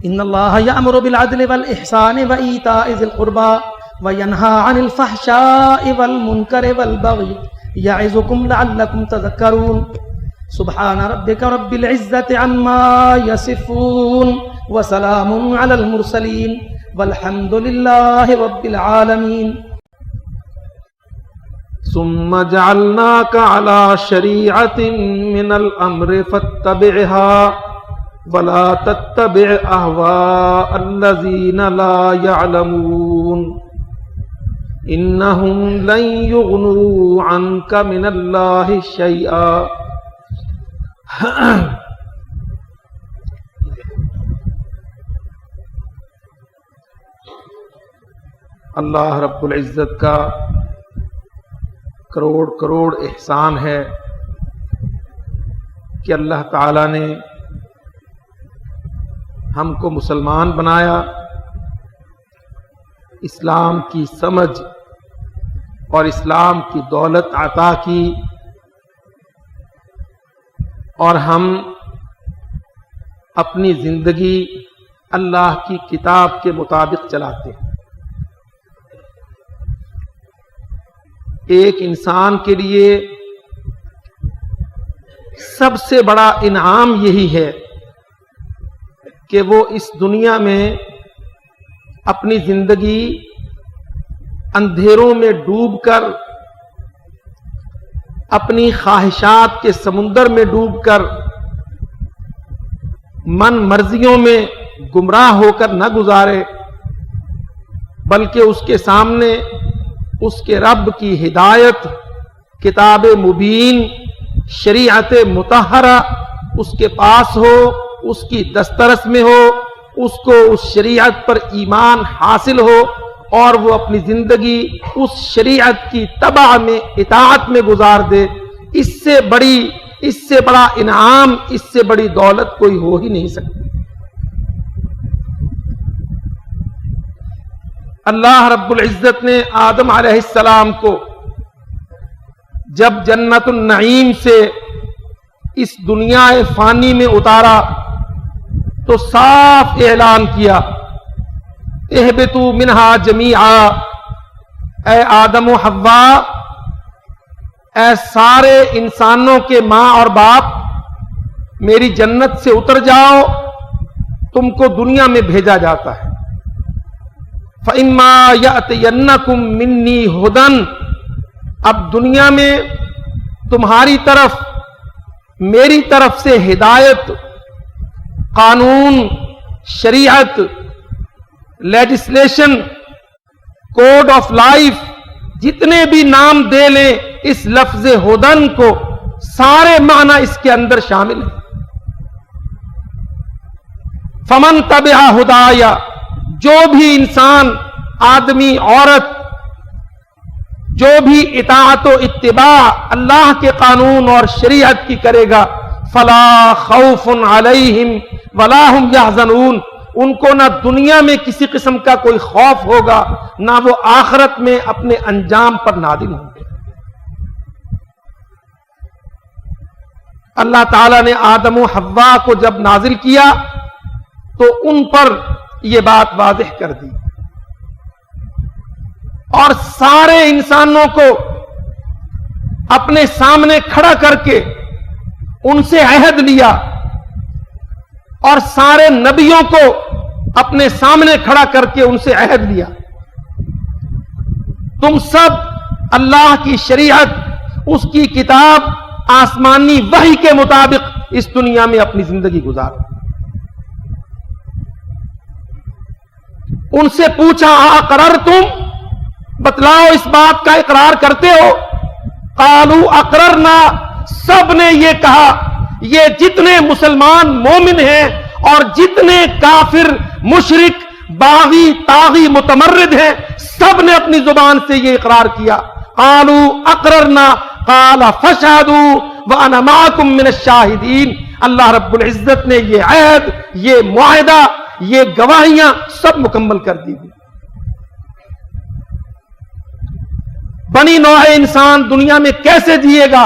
ان اللہ یأمر بالعدل والإحسان وإیتاء ذی القربى وینہی عن الفحشاء والمنکر والبغی یعظکم لعلکم تذکرون سبحان ربک رب العزة عما یصفون وسلام علی المرسلین والحمد للہ رب العالمین. ثم جعلناك على شريعة من الأمر فاتبعها ولا تتبع أهواء الذين لا يعلمون إنهم لن يغنوا عنك من الله شيئا. اللہ رب العزت کا کروڑ کروڑ احسان ہے کہ اللہ تعالی نے ہم کو مسلمان بنایا، اسلام کی سمجھ اور اسلام کی دولت عطا کی، اور ہم اپنی زندگی اللہ کی کتاب کے مطابق چلاتے ہیں. ایک انسان کے لیے سب سے بڑا انعام یہی ہے کہ وہ اس دنیا میں اپنی زندگی اندھیروں میں ڈوب کر، اپنی خواہشات کے سمندر میں ڈوب کر، من مرضیوں میں گمراہ ہو کر نہ گزارے، بلکہ اس کے سامنے اس کے رب کی ہدایت، کتاب مبین، شریعت مطہرہ اس کے پاس ہو، اس کی دسترس میں ہو، اس کو اس شریعت پر ایمان حاصل ہو، اور وہ اپنی زندگی اس شریعت کی تبع میں، اطاعت میں گزار دے. اس سے بڑا انعام، اس سے بڑی دولت کوئی ہو ہی نہیں سکتی. اللہ رب العزت نے آدم علیہ السلام کو جب جنت النعیم سے اس دنیا فانی میں اتارا تو صاف اعلان کیا، اہبطوا منہا جمیعا، اے آدم و حوا، اے سارے انسانوں کے ماں اور باپ، میری جنت سے اتر جاؤ، تم کو دنیا میں بھیجا جاتا ہے. فَإِمَّا يَأْتِيَنَّكُم مِّنِّي هُدًى، اب دنیا میں تمہاری طرف، میری طرف سے ہدایت، قانون، شریعت، لیجسلیشن، کوڈ آف لائف، جتنے بھی نام دے لیں اس لفظ ہدن کو، سارے معنی اس کے اندر شامل ہیں. فمن تبع ہدایا، جو بھی انسان، آدمی، عورت، جو بھی اطاعت و اتباع اللہ کے قانون اور شریعت کی کرے گا، فلا خوف علیہم ولا هم یحزنون، ان کو نہ دنیا میں کسی قسم کا کوئی خوف ہوگا، نہ وہ آخرت میں اپنے انجام پر نادم ہوں گے. اللہ تعالیٰ نے آدم و حوا کو جب نازل کیا تو ان پر یہ بات واضح کر دی، اور سارے انسانوں کو اپنے سامنے کھڑا کر کے ان سے عہد لیا، اور سارے نبیوں کو اپنے سامنے کھڑا کر کے ان سے عہد لیا، تم سب اللہ کی شریعت، اس کی کتاب، آسمانی وحی کے مطابق اس دنیا میں اپنی زندگی گزارو. ان سے پوچھا، اقررتم، بتلاؤ اس بات کا اقرار کرتے ہو؟ قالوا اقررنا، سب نے یہ کہا. یہ جتنے مسلمان مومن ہیں اور جتنے کافر، مشرک، باغی، طاغی، متمرد ہیں، سب نے اپنی زبان سے یہ اقرار کیا. قالوا اقررنا قال فاشهدوا وانا معكم من الشاہدین. اللہ رب العزت نے یہ عہد، یہ معاہدہ، یہ گواہیاں سب مکمل کر دی. بنی نوع انسان دنیا میں کیسے جیے گا؟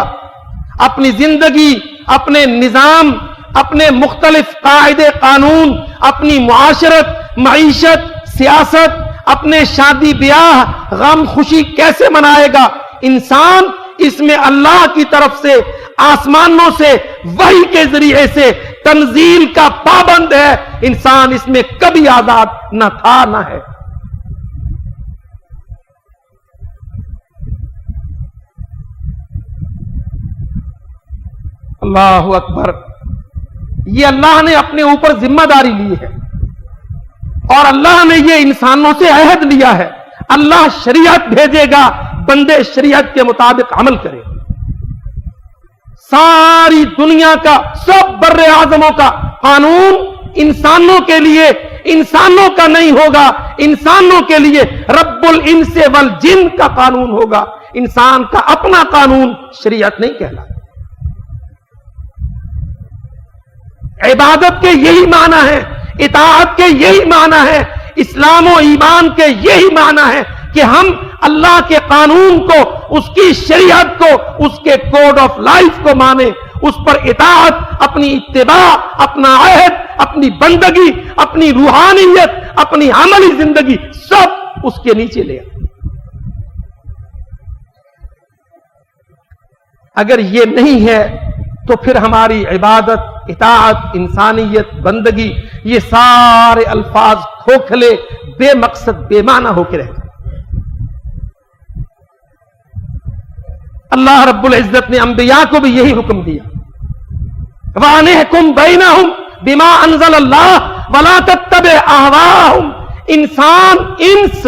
اپنی زندگی، اپنے نظام، اپنے مختلف قاعدے قانون، اپنی معاشرت، معیشت، سیاست، اپنے شادی بیاہ، غم خوشی کیسے منائے گا؟ انسان اس میں اللہ کی طرف سے آسمانوں سے وحی کے ذریعے سے تنزیل کا پابند ہے. انسان اس میں کبھی آزاد نہ تھا نہ ہے. اللہ اکبر. یہ اللہ نے اپنے اوپر ذمہ داری لی ہے اور اللہ نے یہ انسانوں سے عہد لیا ہے. اللہ شریعت بھیجے گا، بندے شریعت کے مطابق عمل کرے. ساری دنیا کا سب بر اعظموں کا قانون انسانوں کے لیے، انسانوں کا نہیں ہوگا. انسانوں کے لیے رب الانس والجن کا قانون ہوگا. انسان کا اپنا قانون شریعت نہیں کہلاتا. عبادت کے یہی معنی ہے، اطاعت کے یہی معنی ہے، اسلام و ایمان کے یہی معنی ہے کہ ہم اللہ کے قانون کو، اس کی شریعت کو، اس کے کوڈ آف لائف کو مانے، اس پر اطاعت، اپنی اتباع، اپنا عہد، اپنی بندگی، اپنی روحانیت، اپنی عملی زندگی سب اس کے نیچے لے. اگر یہ نہیں ہے تو پھر ہماری عبادت، اطاعت، انسانیت، بندگی، یہ سارے الفاظ کھوکھلے، بے مقصد، بے معنی ہو کے رہ گئے. اللہ رب العزت نے انبیاء کو بھی یہی حکم دیا، وَأَنِحْكُمْ بَيْنَهُمْ بِمَا أَنزَلَ اللَّهُ وَلَا تَتَّبِعْ أَهْوَاءَهُمْ. انسان، انس،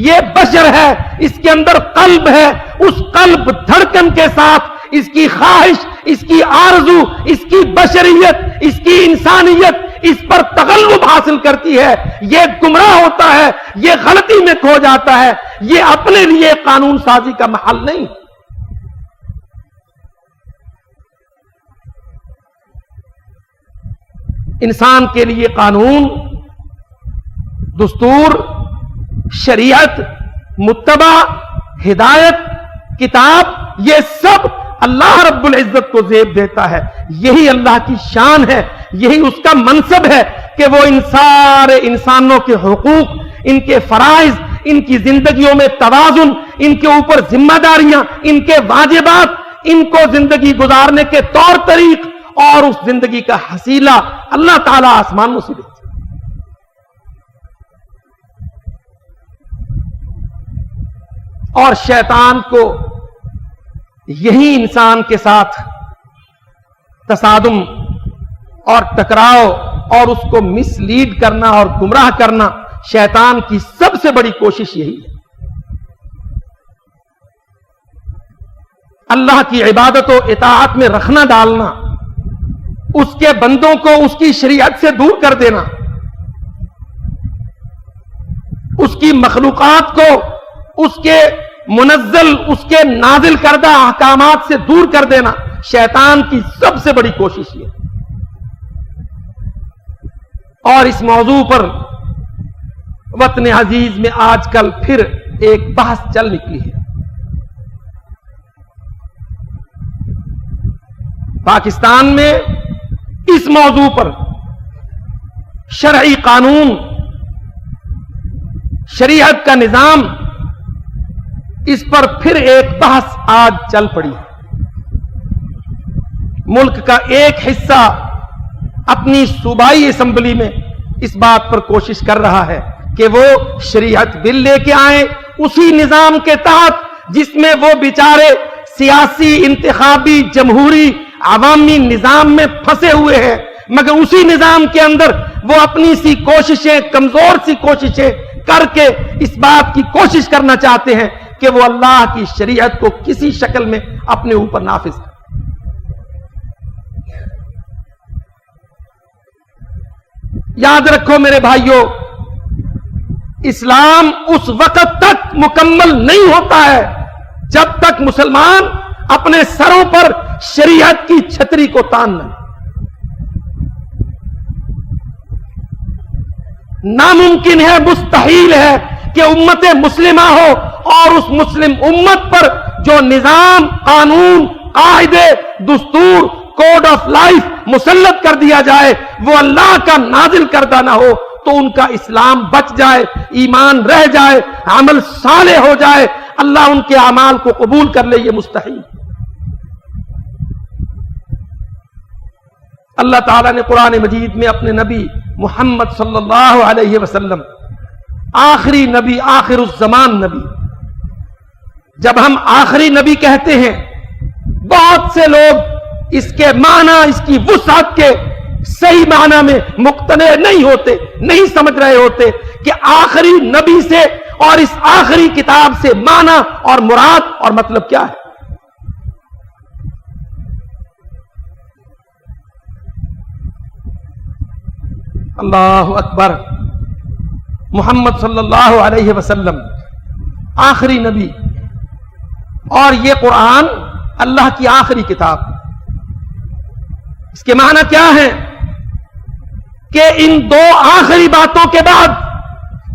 یہ بشر ہے، اس کے اندر قلب ہے. اس قلب دھڑکن کے ساتھ اس کی خواہش، اس کی آرزو، اس کی بشریت، اس کی انسانیت اس پر تغلب حاصل کرتی ہے. یہ گمراہ ہوتا ہے، یہ غلطی میں کھو جاتا ہے. یہ اپنے لیے قانون سازی کا محل نہیں. انسان کے لیے قانون، دستور، شریعت، متبع، ہدایت، کتاب، یہ سب اللہ رب العزت کو زیب دیتا ہے. یہی اللہ کی شان ہے، یہی اس کا منصب ہے کہ وہ ان سارے انسانوں کے حقوق، ان کے فرائض، ان کی زندگیوں میں توازن، ان کے اوپر ذمہ داریاں، ان کے واجبات، ان کو زندگی گزارنے کے طور طریق اور اس زندگی کا حصیلہ اللہ تعالیٰ آسمانوں سے دیتے. اور شیطان کو یہی انسان کے ساتھ تصادم اور ٹکراؤ اور اس کو مس لیڈ کرنا اور گمراہ کرنا، شیطان کی سب سے بڑی کوشش یہی ہے. اللہ کی عبادت و اطاعت میں رکھنا ڈالنا، اس کے بندوں کو اس کی شریعت سے دور کر دینا، اس کی مخلوقات کو اس کے منزل، اس کے نازل کردہ احکامات سے دور کر دینا، شیطان کی سب سے بڑی کوشش یہ. اور اس موضوع پر وطن عزیز میں آج کل پھر ایک بحث چل نکلی ہے. پاکستان میں اس موضوع پر شرعی قانون، شریعت کا نظام، اس پر پھر ایک بحث آج چل پڑی. ملک کا ایک حصہ اپنی صوبائی اسمبلی میں اس بات پر کوشش کر رہا ہے کہ وہ شریعت بل لے کے آئیں اسی نظام کے تحت جس میں وہ بیچارے سیاسی، انتخابی، جمہوری، عوامی نظام میں پھنسے ہوئے ہیں، مگر اسی نظام کے اندر وہ اپنی سی کوششیں، کمزور سی کوششیں کر کے اس بات کی کوشش کرنا چاہتے ہیں کہ وہ اللہ کی شریعت کو کسی شکل میں اپنے اوپر نافذ کریں. یاد رکھو میرے بھائیوں، اسلام اس وقت تک مکمل نہیں ہوتا ہے جب تک مسلمان اپنے سروں پر شریعت کی چھتری کو تان نہ. ناممکن ہے، مستحیل ہے کہ امت مسلمہ ہو اور اس مسلم امت پر جو نظام، قانون، قاعدے، دستور، کوڈ آف لائف مسلط کر دیا جائے وہ اللہ کا نازل کردہ نہ ہو تو ان کا اسلام بچ جائے، ایمان رہ جائے، عمل صالح ہو جائے، اللہ ان کے اعمال کو قبول کر لے، یہ مستحیل۔ اللہ تعالیٰ نے قرآن مجید میں اپنے نبی محمد صلی اللہ علیہ وسلم، آخری نبی، آخر الزمان نبی، جب ہم آخری نبی کہتے ہیں بہت سے لوگ اس کے معنی، اس کی وسعت کے صحیح معنی میں مقتنع نہیں ہوتے، نہیں سمجھ رہے ہوتے کہ آخری نبی سے اور اس آخری کتاب سے معنی اور مراد اور مطلب کیا ہے۔ اللہ اکبر، محمد صلی اللہ علیہ وسلم آخری نبی، اور یہ قرآن اللہ کی آخری کتاب۔ اس کے معنی کیا ہے کہ ان دو آخری باتوں کے بعد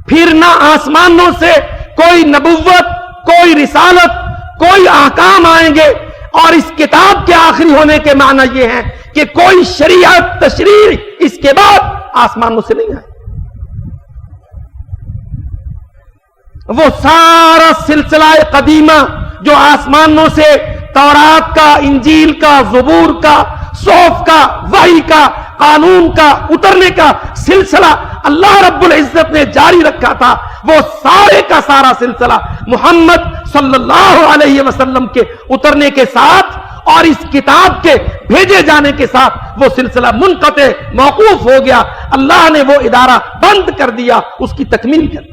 پھر نہ آسمانوں سے کوئی نبوت، کوئی رسالت، کوئی احکام آئیں گے، اور اس کتاب کے آخری ہونے کے معنی یہ ہے کہ کوئی شریعت، تشریع اس کے بعد آسمانوں سے نہیں آئے۔ وہ سارا سلسلہ قدیمہ جو آسمانوں سے تورات کا، انجیل کا، زبور کا، صحف کا، وحی کا، قانون کا اترنے کا سلسلہ اللہ رب العزت نے جاری رکھا تھا، وہ سارے کا سارا سلسلہ محمد صلی اللہ علیہ وسلم کے اترنے کے ساتھ اور اس کتاب کے بھیجے جانے کے ساتھ وہ سلسلہ منقطع، موقوف ہو گیا۔ اللہ نے وہ ادارہ بند کر دیا، اس کی تکمیل کر دی۔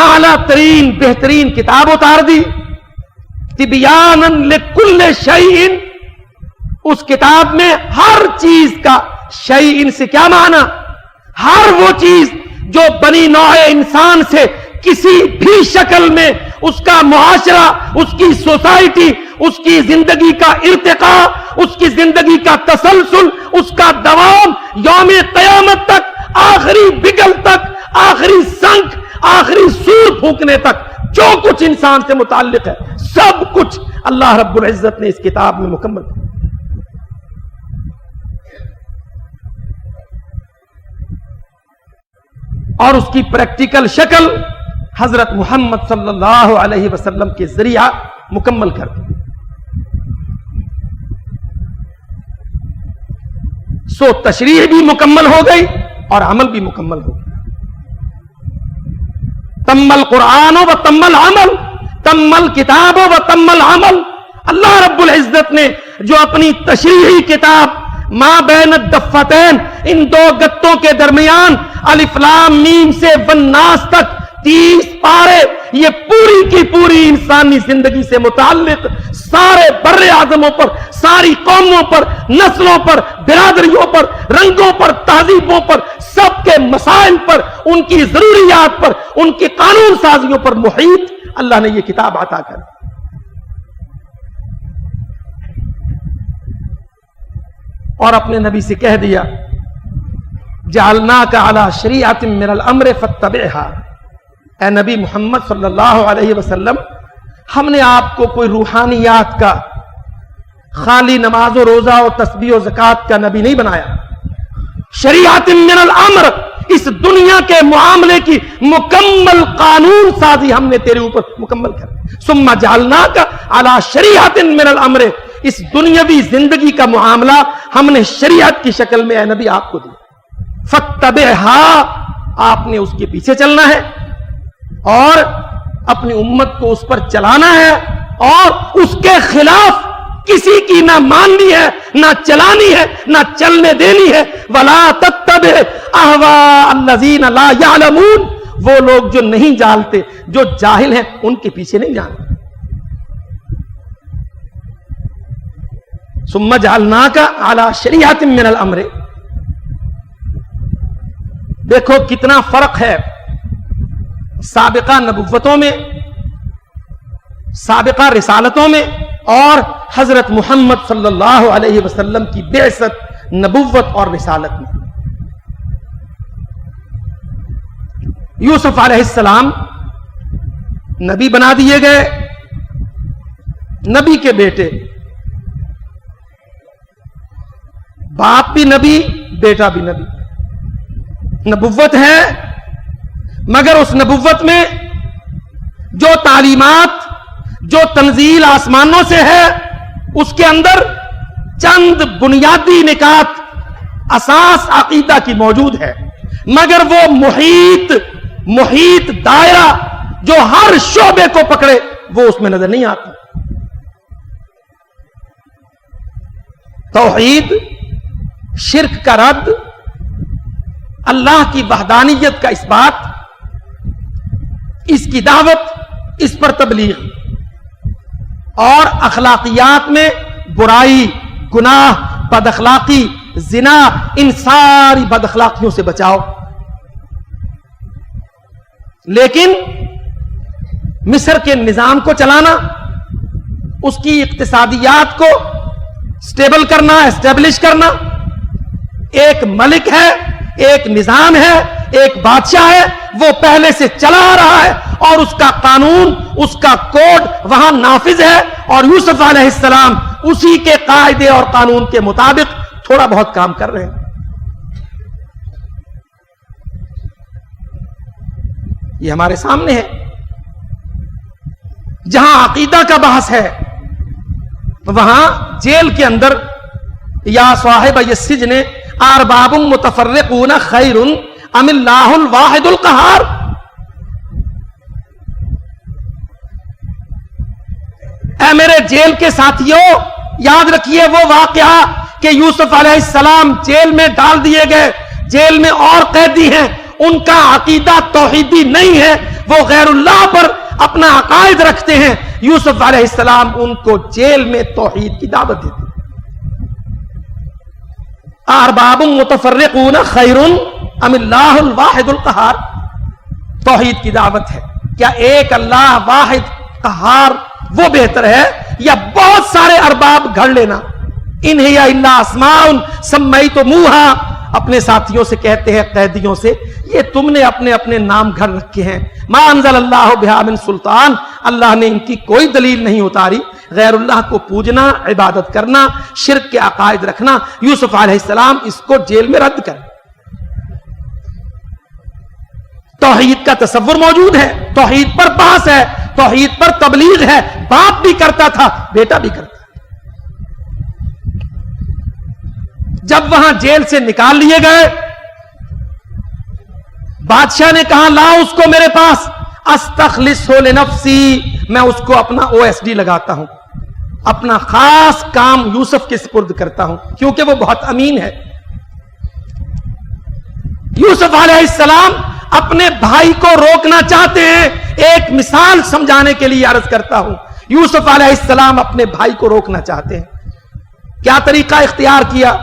اعلیٰ ترین، بہترین کتاب اتار دی، تبیانا لکل شیء، اس کتاب میں ہر چیز کا، شیء سے کیا معنی؟ ہر وہ چیز جو بنی نوع انسان سے کسی بھی شکل میں اس کا معاشرہ، اس کی سوسائٹی، اس کی زندگی کا ارتقاء، اس کی زندگی کا تسلسل، اس کا دوام یوم قیامت تک، آخری بگل تک، آخری سنک، آخری سور پھونکنے تک جو کچھ انسان سے متعلق ہے سب کچھ اللہ رب العزت نے اس کتاب میں مکمل کیا۔ اور اس کی پریکٹیکل شکل حضرت محمد صلی اللہ علیہ وسلم کے ذریعہ مکمل کر دی۔ سو تشریح بھی مکمل ہو گئی اور عمل بھی مکمل ہو گیا۔ تم القرآن و تم العمل، تم الکتاب و تم العمل۔ اللہ رب العزت نے جو اپنی تشریحی کتاب ما بین الدفتین، ان دو گتوں کے درمیان الف لام میم سے والناس تک 30 پارے، یہ پوری کی پوری انسانی زندگی سے متعلق سارے بر اعظموں پر، ساری قوموں پر، نسلوں پر، برادریوں پر، رنگوں پر، تہذیبوں پر، سب کے مسائل پر، ان کی ضروریات پر، ان کی قانون سازیوں پر محیط اللہ نے یہ کتاب عطا کر دی۔ اور اپنے نبی سے کہہ دیا جعلناک علی شریعۃ من الامر فاتبعها، اے نبی محمد صلی اللہ علیہ وسلم، ہم نے آپ کو کوئی روحانیات کا، خالی نماز و روزہ اور تسبیح و زکوٰۃ کا نبی نہیں بنایا۔ شریعت من الامر، اس دنیا کے معاملے کی مکمل قانون سازی ہم نے تیرے اوپر مکمل کر دی۔ ثم جعلناک علی شریعت من الامر، اس دنیاوی زندگی کا معاملہ ہم نے شریعت کی شکل میں اے نبی آپ کو دی۔ فاتبعها، آپ نے اس کے پیچھے چلنا ہے اور اپنی امت کو اس پر چلانا ہے، اور اس کے خلاف کسی کی نہ ماننی ہے، نہ چلانی ہے، نہ چلنے دینی ہے۔ ولا تتبع اهواء الذین لا يعلمون، وہ لوگ جو نہیں جانتے، جو جاہل ہیں، ان کے پیچھے نہیں جانا۔ ثم جعلناک علی شریعۃ من الامر، دیکھو کتنا فرق ہے سابقہ نبوتوں میں، سابقہ رسالتوں میں، اور حضرت محمد صلی اللہ علیہ وسلم کی بعثت، نبوت اور رسالت میں۔ یوسف علیہ السلام نبی بنا دیے گئے، نبی کے بیٹے، باپ بھی نبی بیٹا بھی نبی، نبوت ہے، مگر اس نبوت میں جو تعلیمات، جو تنزیل آسمانوں سے ہے، اس کے اندر چند بنیادی نکات اساس عقیدہ کی موجود ہے، مگر وہ محیط دائرہ جو ہر شعبے کو پکڑے وہ اس میں نظر نہیں آتی۔ توحید، شرک کا رد، اللہ کی وحدانیت کا اس بات، اس کی دعوت، اس پر تبلیغ، اور اخلاقیات میں برائی، گناہ، بد اخلاقی، زنا، ان ساری بد اخلاقیوں سے بچاؤ۔ لیکن مصر کے نظام کو چلانا، اس کی اقتصادیات کو سٹیبل کرنا، اسٹیبلش کرنا، ایک ملک ہے، ایک نظام ہے، ایک بادشاہ ہے، وہ پہلے سے چلا آ رہا ہے، اور اس کا قانون، اس کا کوڈ وہاں نافذ ہے، اور یوسف علیہ السلام اسی کے قاعدے اور قانون کے مطابق تھوڑا بہت کام کر رہے ہیں۔ یہ ہمارے سامنے ہے۔ جہاں عقیدہ کا بحث ہے، وہاں جیل کے اندر یا صاحب السجن ارباب متفرقون خیر ام اللہ الواحد القہار، اے میرے جیل کے ساتھیوں، یاد رکھیے وہ واقعہ کہ یوسف علیہ السلام جیل میں ڈال دیے گئے، جیل میں اور قیدی ہیں، ان کا عقیدہ توحیدی نہیں ہے، وہ غیر اللہ پر اپنا عقائد رکھتے ہیں، یوسف علیہ السلام ان کو جیل میں توحید کی دعوت دیتے ہیں۔ ارباب متفرقون خیر ام اللہ الواحد القہار، توحید کی دعوت ہے۔ کیا ایک اللہ واحد قہار وہ بہتر ہے، یا بہت سارے ارباب گھڑ لینا؟ ان ہی الا اسماء سمیتموہا، اپنے ساتھیوں سے کہتے ہیں، قیدیوں سے، یہ تم نے اپنے اپنے نام گھر رکھے ہیں، ما انزل اللہ بہا من سلطان، اللہ نے ان کی کوئی دلیل نہیں اتاری۔ غیر اللہ کو پوجنا، عبادت کرنا، شرک کے عقائد رکھنا، یوسف علیہ السلام اس کو جیل میں رد کر۔ توحید کا تصور موجود ہے، توحید پر بحث ہے، توحید پر تبلیغ ہے، باپ بھی کرتا تھا، بیٹا بھی کرتا۔ جب وہاں جیل سے نکال لیے گئے، بادشاہ نے کہا لاؤ اس کو میرے پاس، استخلصہ لنفسی، میں اس کو اپنا OSD لگاتا ہوں، اپنا خاص کام یوسف کے سپرد کرتا ہوں، کیونکہ وہ بہت امین ہے۔ یوسف علیہ السلام اپنے بھائی کو روکنا چاہتے ہیں، ایک مثال سمجھانے کے لیے عرض کرتا ہوں، یوسف علیہ السلام اپنے بھائی کو روکنا چاہتے ہیں۔ کیا طریقہ اختیار کیا؟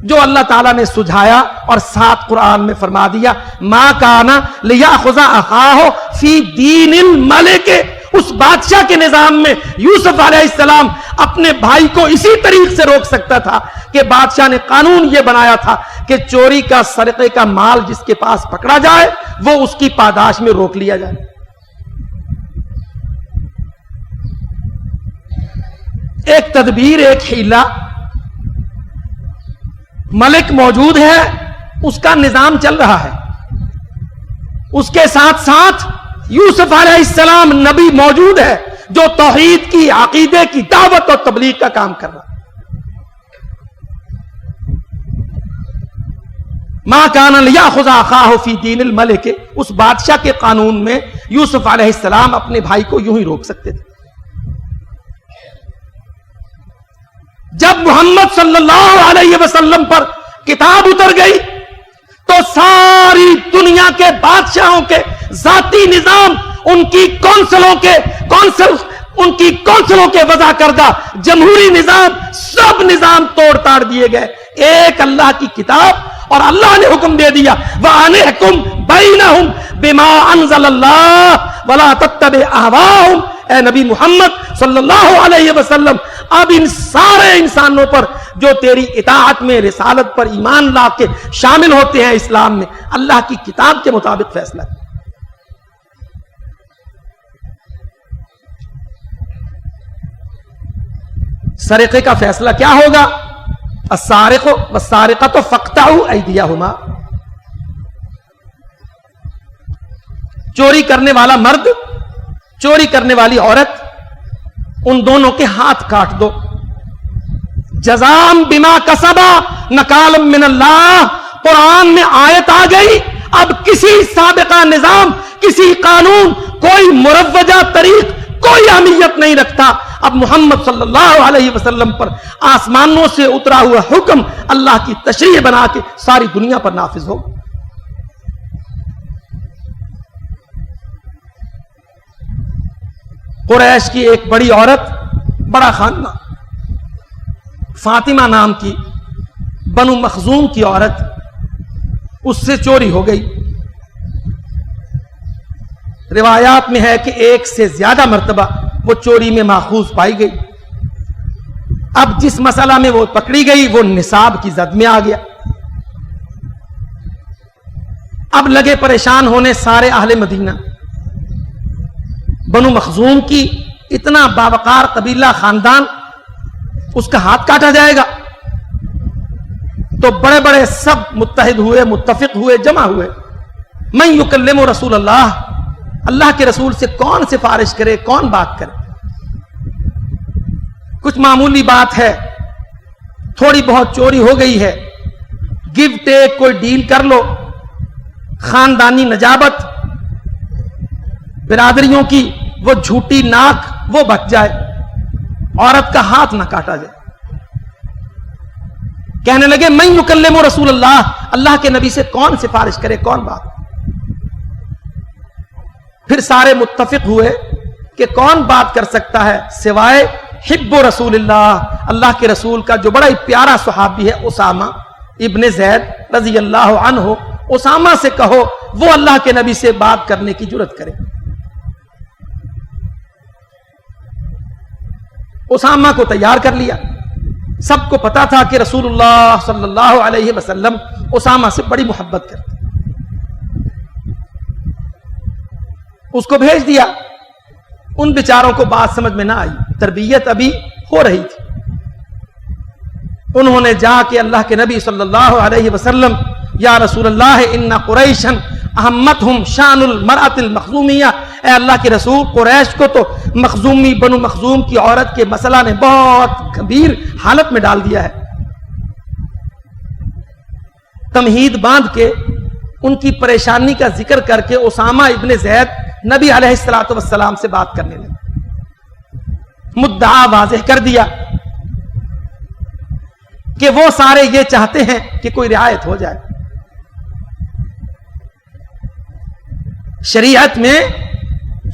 جو اللہ تعالیٰ نے سجھایا اور ساتھ قرآن میں فرما دیا، ما کان لیأخذ اخاہ فی دین الملک، اس بادشاہ کے نظام میں یوسف علیہ السلام اپنے بھائی کو اسی طریق سے روک سکتا تھا کہ بادشاہ نے قانون یہ بنایا تھا کہ چوری کا، سرقے کا مال جس کے پاس پکڑا جائے وہ اس کی پاداش میں روک لیا جائے۔ ایک تدبیر، ایک حیلہ، ملک موجود ہے، اس کا نظام چل رہا ہے، اس کے ساتھ ساتھ یوسف علیہ السلام نبی موجود ہے جو توحید کی، عقیدے کی دعوت اور تبلیغ کا کام کر رہا ہے۔ ما کان لیأخذ اخاہ فی دین الملک، اس بادشاہ کے قانون میں یوسف علیہ السلام اپنے بھائی کو یوں ہی روک سکتے تھے۔ جب محمد صلی اللہ علیہ وسلم پر کتاب اتر گئی تو ساری دنیا کے بادشاہوں کے ذاتی نظام، ان کی کونسلوں کے وضع کردہ جمہوری نظام، سب نظام توڑ تاڑ دیے گئے۔ ایک اللہ کی کتاب، اور اللہ نے حکم دے دیا وَأَنِحْكُمْ بَيْنَهُمْ بِمَا أَنزَلَ اللَّهُ وَلَا تَتَّبِعْ أَهْوَاءَهُمْ۔ اے نبی محمد صلی اللہ علیہ وسلم، اب ان سارے انسانوں پر جو تیری اطاعت میں، رسالت پر ایمان لا کے شامل ہوتے ہیں اسلام میں، اللہ کی کتاب کے مطابق فیصلہ۔ سرقے کا فیصلہ کیا ہوگا؟ السارق والسارقۃ فاقطعوا ایدیہما، چوری کرنے والا مرد، چوری کرنے والی عورت، ان دونوں کے ہاتھ کاٹ دو. جزام بما کسبا نکالم من اللہ. قرآن میں آیت آ گئی، اب کسی سابقہ نظام، کسی قانون، کوئی مروجہ طریق کوئی اہمیت نہیں رکھتا. اب محمد صلی اللہ علیہ وسلم پر آسمانوں سے اترا ہوا حکم اللہ کی تشریح بنا کے ساری دنیا پر نافذ ہو. قریش کی ایک بڑی عورت، بڑا خاندان، فاطمہ نام کی بنو مخزوم کی عورت، اس سے چوری ہو گئی. روایات میں ہے کہ ایک سے زیادہ مرتبہ وہ چوری میں ماخوذ پائی گئی. اب جس مسئلہ میں وہ پکڑی گئی وہ نصاب کی زد میں آ گیا. اب لگے پریشان ہونے سارے اہل مدینہ. بنو مخزوم کی اتنا باوقار قبیلہ خاندان، اس کا ہاتھ کاٹا جائے گا. تو بڑے بڑے سب متحد ہوئے، متفق ہوئے، جمع ہوئے. من یکلم رسول اللہ، اللہ کے رسول سے کون سفارش کرے، کون بات کرے. کچھ معمولی بات ہے، تھوڑی بہت چوری ہو گئی ہے، گیو ٹیک کوئی ڈیل کر لو، خاندانی نجابت، برادریوں کی وہ جھوٹی ناک وہ بچ جائے، عورت کا ہاتھ نہ کاٹا جائے. کہنے لگے من یکلم رسول اللہ، اللہ کے نبی سے کون سفارش کرے، کون بات. پھر سارے متفق ہوئے کہ کون بات کر سکتا ہے سوائے حب رسول اللہ، اللہ کے رسول کا جو بڑا ہی پیارا صحابی ہے اسامہ ابن زید رضی اللہ عنہ. اسامہ سے کہو وہ اللہ کے نبی سے بات کرنے کی جرات کرے. اسامہ کو تیار کر لیا. سب کو پتا تھا کہ رسول اللہ صلی اللہ علیہ وسلم اسامہ سے بڑی محبت کرتے. اس کو بھیج دیا. ان بیچاروں کو بات سمجھ میں نہ آئی، تربیت ابھی ہو رہی تھی. انہوں نے جا کے اللہ کے نبی صلی اللہ علیہ وسلم، یا رسول اللہ ان قریشا اہمتہم شان المرأة المخزومیہ، اے اللہ کے رسول قریش کو تو مخزومی بنو مخزوم کی عورت کے مسئلہ نے بہت گمبھیر حالت میں ڈال دیا ہے. تمہید باندھ کے ان کی پریشانی کا ذکر کر کے اسامہ ابن زید نبی علیہ الصلوۃ والسلام سے بات کرنے لگے. مدعا واضح کر دیا کہ وہ سارے یہ چاہتے ہیں کہ کوئی رعایت ہو جائے. شریعت میں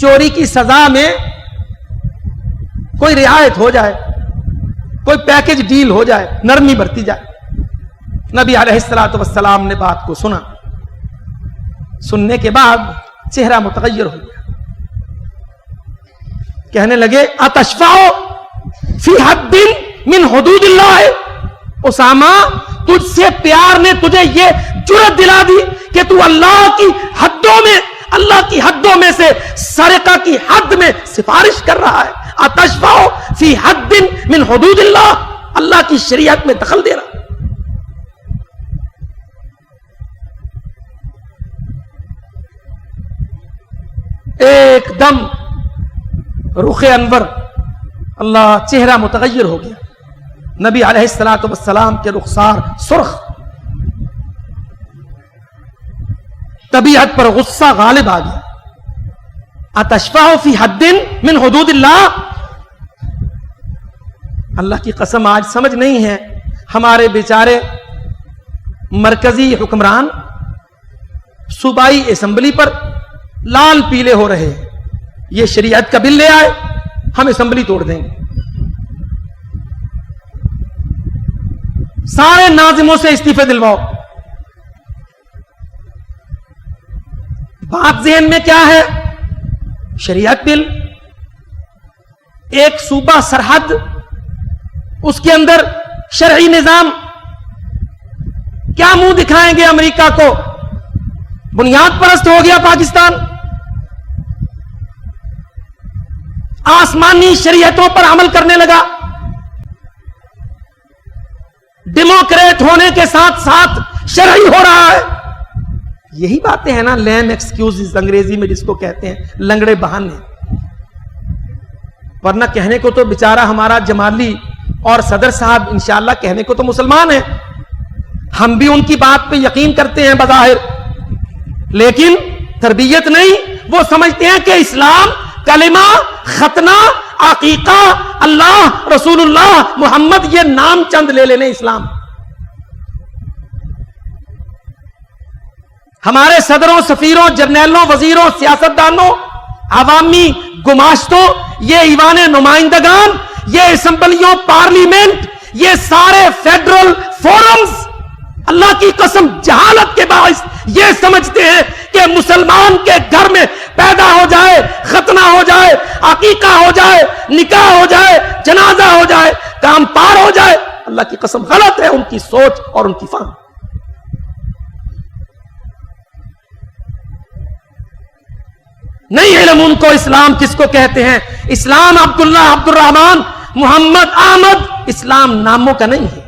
چوری کی سزا میں کوئی رعایت ہو جائے، کوئی پیکج ڈیل ہو جائے، نرمی برتی جائے. نبی علیہ الصلوۃ والسلام نے بات کو سنا. سننے کے بعد چہرہ متغیر ہو گیا. کہنے لگے اتشفع فی حد من حدود اللہ. اسامہ تجھ سے پیار نے تجھے یہ جرأت دلا دی کہ تو اللہ کی حدوں میں سے سرقہ کی حد میں سفارش کر رہا ہے. اتشفع فی حد من حدود اللہ، اللہ کی شریعت میں دخل دے رہا. ایک دم رخ انور، اللہ، چہرہ متغیر ہو گیا. نبی علیہ الصلوۃ والسلام کے رخسار سرخ، طبیعت پر غصہ غالب آ گیا. اتشفع فی حد من حدود اللہ. اللہ کی قسم آج سمجھ نہیں ہے ہمارے بیچارے مرکزی حکمران صوبائی اسمبلی پر لال پیلے ہو رہے ہیں. یہ شریعت کا بل لے آئے، ہم اسمبلی توڑ دیں گے. سارے ناظموں سے استعفے دلواؤ. بات ذہن میں کیا ہے؟ شریعت بل، ایک صوبہ سرحد، اس کے اندر شرعی نظام. کیا منہ دکھائیں گے امریکہ کو؟ بنیاد پرست ہو گیا پاکستان. آسمانی شریعتوں پر عمل کرنے لگا. ڈیموکریٹ ہونے کے ساتھ ساتھ شرعی ہو رہا ہے. یہی باتیں ہیں نا لیم ایکسکیوزز انگریزی میں جس کو کہتے ہیں, لنگڑے بہانے. ورنہ کہنے کو تو بیچارہ ہمارا جمالی اور صدر صاحب انشاءاللہ کہنے کو تو مسلمان ہیں, ہم بھی ان کی بات پہ یقین کرتے ہیں بظاہر, لیکن تربیت نہیں. وہ سمجھتے ہیں کہ اسلام کلمہ, ختنہ, عقیقہ, اللہ, رسول اللہ, محمد, یہ نام چند لے لینے اسلام. ہمارے صدروں, سفیروں, جرنیلوں, وزیروں, سیاستدانوں, عوامی گماشتوں, یہ ایوان نمائندگان, یہ اسمبلیوں, پارلیمنٹ, یہ سارے فیڈرل فورمز اللہ کی قسم جہالت کے باعث یہ سمجھتے ہیں کہ مسلمان کے گھر میں پیدا ہو جائے, ختنہ ہو جائے, عقیقہ ہو جائے, نکاح ہو جائے, جنازہ ہو جائے, کام پار ہو جائے. اللہ کی قسم غلط ہے ان کی سوچ اور ان کی فہم. نہیں علم ان کو اسلام کس کو کہتے ہیں. اسلام عبداللہ, عبد الرحمان, محمد, احمد, اسلام ناموں کا نہیں ہے.